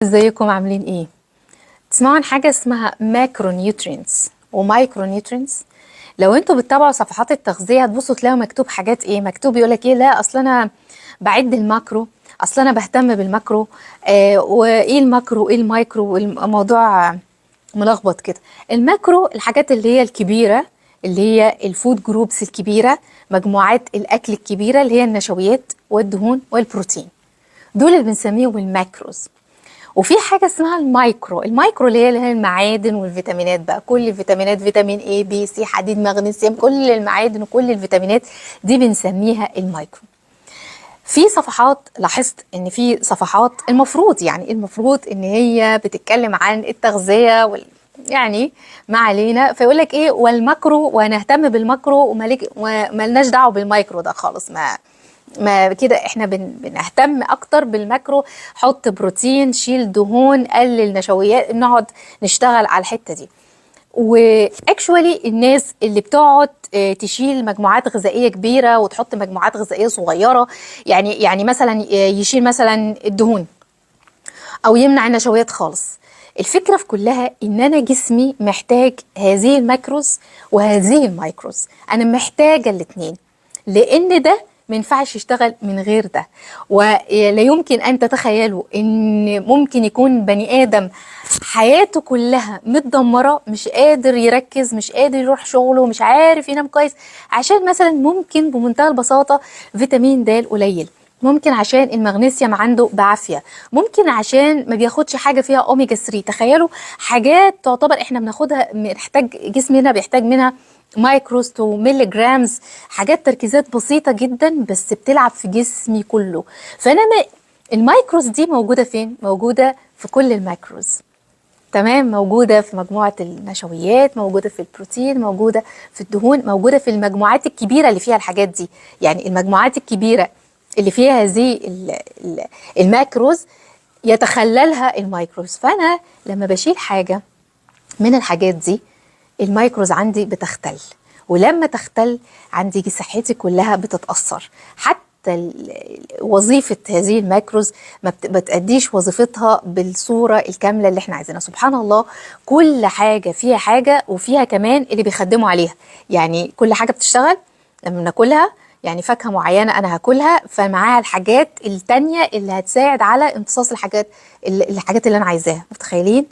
ازيكم عاملين ايه؟ تسمعوا عن حاجة اسمها ماكرو نيوترينز ومايكرو نيوترينز. لو انتوا بتتابعوا صفحات التغذية هتبصوا تلاقوا مكتوب حاجات ايه، مكتوب يقولك ايه، لا اصل انا بعد الماكرو، اصل انا بهتم بالماكرو، وايه الماكرو وايه المايكرو، الموضوع ملخبط كده. الماكرو الحاجات اللي هي الكبيرة، اللي هي الفود جروبس الكبيرة، مجموعات الاكل الكبيرة اللي هي النشويات والدهون والبروتين، دول اللي بنسميهم الماكروز. وفي حاجة اسمها المايكرو، المايكرو اللي هي المعادن والفيتامينات بقى، كل الفيتامينات، فيتامين A B C حديد مغنيسيوم، كل المعادن وكل الفيتامينات دي بنسميها المايكرو. في صفحات لاحظت ان في صفحات المفروض ان هي بتتكلم عن التغذية يعني ما علينا، فيقول لك ايه والماكرو ونهتم بالماكرو ومالناش دعوه بالمايكرو ده خالص. ما كده احنا بنهتم اكتر بالماكرو، حط بروتين، شيل دهون، قلل نشويات، نقعد نشتغل على الحته دي. واكشوالي الناس اللي بتقعد تشيل مجموعات غذائيه كبيره وتحط مجموعات غذائيه صغيره، يعني مثلا يشيل مثلا الدهون او يمنع النشويات خالص. الفكره في كلها ان انا جسمي محتاج هذه الماكروز وهذه المايكروز، انا محتاجه الاثنين، لان ده ما ينفعش يشتغل من غير ده. ولا يمكن ان تتخيلوا ان ممكن يكون بني ادم حياته كلها متدمره، مش قادر يركز، مش قادر يروح شغله، مش عارف ينام كويس، عشان مثلا ممكن بمنتهى البساطه فيتامين د قليل، ممكن عشان المغنيسيوم عنده بعافيه، ممكن عشان ما بياخدش حاجه فيها اوميجا 3. تخيلوا حاجات تعتبر احنا بناخدها، محتاج جسمنا بيحتاج منها مايكروز تو ميلي جرامز، حاجات تركيزات بسيطه جدا بس بتلعب في جسمي كله. فانا المايكروز دي موجوده فين؟ موجوده في كل المايكروز، تمام، موجودة في مجموعة النشويات، موجودة في البروتين، موجودة في الدهون، موجودة في المجموعات الكبيرة اللي فيها الحاجات دي. يعني المجموعات الكبيرة اللي فيها هذه الماكروز يتخللها المايكروز. فأنا لما بشيل حاجة من الحاجات دي المايكروز عندي بتختل، ولما تختل عندي صحتي كلها بتتأثر، حتى وظيفة هذه الماكروز ما بتأديش وظيفتها بالصورة الكاملة اللي احنا عايزينها. سبحان الله، كل حاجة فيها حاجة وفيها كمان اللي بيخدموا عليها. يعني كل حاجة بتشتغل لما ناكلها، يعني فاكهة معينة أنا هاكلها فمعاها الحاجات التانية اللي هتساعد على امتصاص الحاجات اللي أنا عايزاها. متخيلين؟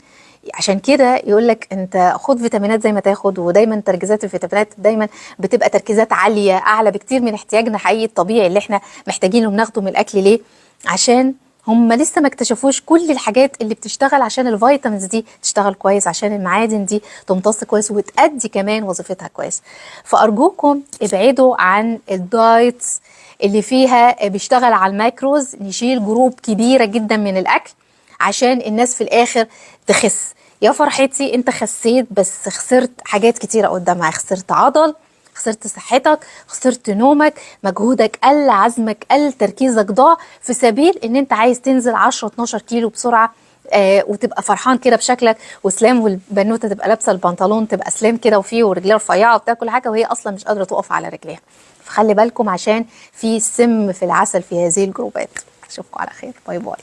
عشان كده يقول لك انت خد فيتامينات زي ما تاخد، ودايما تركيزات الفيتامينات دايما بتبقى تركيزات عاليه، اعلى بكتير من احتياجنا حقيقي الطبيعي اللي احنا محتاجينه بناخده من الاكل. ليه؟ عشان هم لسه ما اكتشفوش كل الحاجات اللي بتشتغل عشان الفيتامينز دي تشتغل كويس، عشان المعادن دي تمتص كويس وتأدي كمان وظيفتها كويس. فأرجوكم ابعدوا عن الدايتس اللي فيها بيشتغل على الماكروز، نشيل جروب كبيرة جدا من الأكل عشان الناس في الآخر تخس. يا فرحتي انت خسيت بس خسرت حاجات كتيرة قدامها، خسرت عضل، خسرت صحتك، خسرت نومك، مجهودك قل، عزمك قل، تركيزك ضاع، في سبيل ان انت عايز تنزل 10 12 كيلو بسرعة وتبقى فرحان كده بشكلك وسلام، والبنوته تبقى لابسه البنطلون تبقى سلام كده وفيه ورجليها رفيعه وبتاع كل حاجه، وهي اصلا مش قادره تقف على رجليها. فخلي بالكم عشان في سم في العسل في هذه الجروبات. اشوفكم على خير، باي باي.